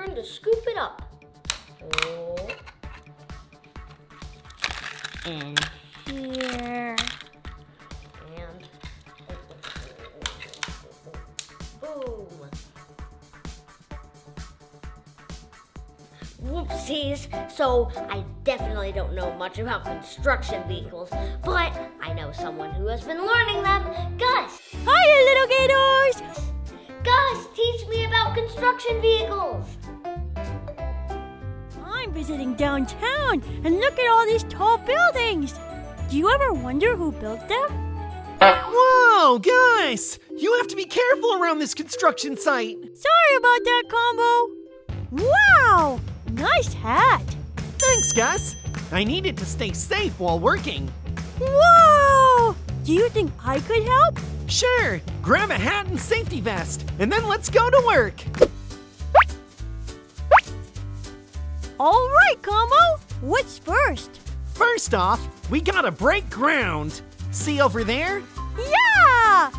going to scoop it up. Oh. In here. And boom. Whoopsies. So I definitely don't know much about construction vehicles, but I know someone who has been learning them. Gus! Hiya, little gators! Gus, teach me about construction vehicles. I'm visiting downtown, and look at all these tall buildings. Do you ever wonder who built them? Whoa, Gus! You have to be careful around this construction site. Sorry about that, Combo. Wow! Nice hat. Thanks, Gus. I needed to stay safe while working. Whoa! Do you think I could help? Sure, grab a hat and safety vest, and then let's go to work. All right, Combo. What's first? First off, we gotta break ground. See over there? Yeah!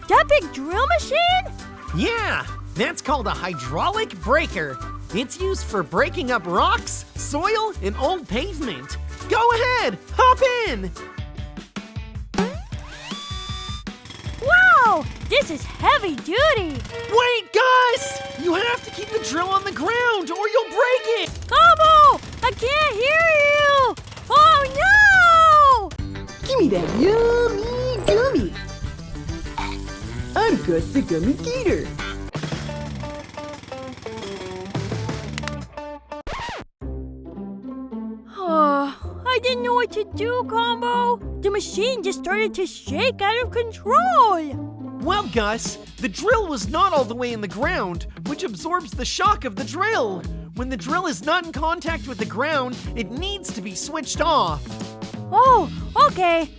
That big drill machine? Yeah, that's called a hydraulic breaker. It's used for breaking up rocks, soil, and old pavement. Go ahead, hop in. Wow! This is heavy duty. Wait, Gus! You have to keep the drill on the ground or you'll break it. Combo! I can't hear you! Oh no! Gimme that yummy gummy! I'm Gus the Gummy Gator. I didn't know what to do, Combo. The machine just started to shake out of control. Well, Gus, the drill was not all the way in the ground, which absorbs the shock of the drill. When the drill is not in contact with the ground, it needs to be switched off. Oh, okay.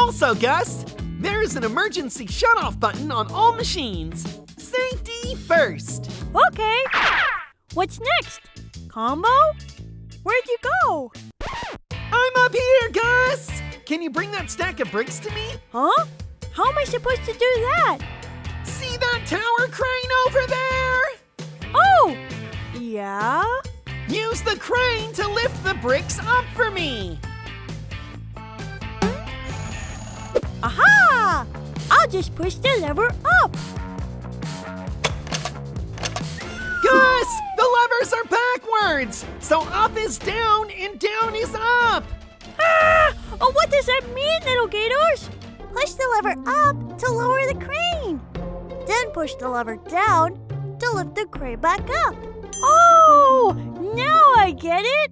Also, Gus, there is an emergency shut-off button on all machines. Safety first. Okay. What's next? Combo? Where'd you go? I'm up here, Gus! Can you bring that stack of bricks to me? Huh? How am I supposed to do that? See that tower crane over there? Oh! Yeah? Use the crane to lift the bricks up for me. Aha! I'll just push the lever up. Gus, the levers are backwards. So up is down and down is up. Ah! Oh, what does that mean, little gators? Push the lever up to lower the crane. Then push the lever down to lift the crane back up. Oh! Now I get it.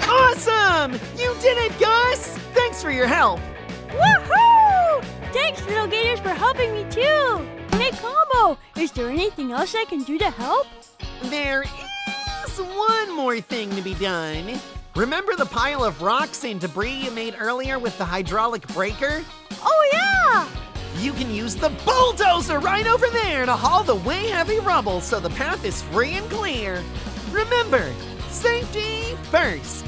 Awesome! You did it, Gus! Thanks for your help. Woohoo! Thanks, little gators, for helping me too. Hey, Combo, is there anything else I can do to help? There is one more thing to be done. Remember the pile of rocks and debris you made earlier with the hydraulic breaker? Oh, yeah! You can use the bulldozer right over there to haul the way heavy rubble so the path is free and clear. Remember, safety first.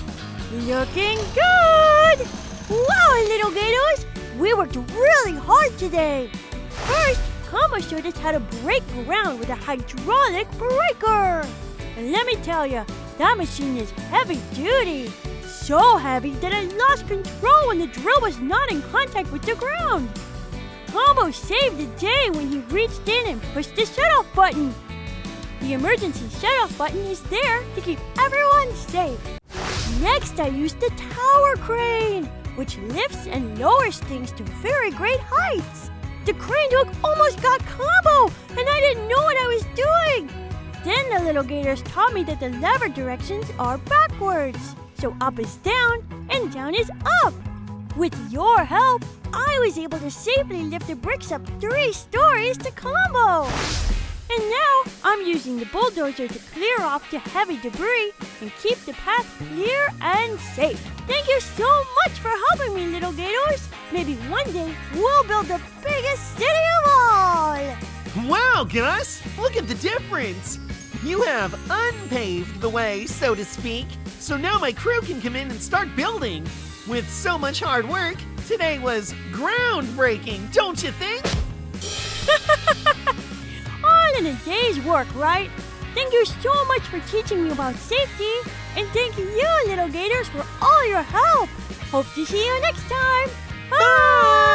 Looking good! Wow, little gators! We worked really hard today. First, Combo showed us how to break ground with a hydraulic breaker. And let me tell you, that machine is heavy duty. So heavy that I lost control when the drill was not in contact with the ground. Combo saved the day when he reached in and pushed the shut-off button. The emergency shut-off button is there to keep everyone safe. Next, I used the tower crane, which lifts and lowers things to very great heights. The crane hook almost got Combo, and I didn't know what I was doing. Then the little gators taught me that the lever directions are backwards. So up is down, and down is up. With your help, I was able to safely lift the bricks up 3 stories to Combo. And now, I'm using the bulldozer to clear off the heavy debris and keep the path clear and safe. Thank you so much for helping me, little gators. Maybe one day we'll build the biggest city of all. Wow, Gus, look at the difference. You have unpaved the way, so to speak, so now my crew can come in and start building. With so much hard work, today was groundbreaking, don't you think? All in a day's work, right? Thank you so much for teaching me about safety. And thank you, little gators, for all your help. Hope to see you next time. Bye!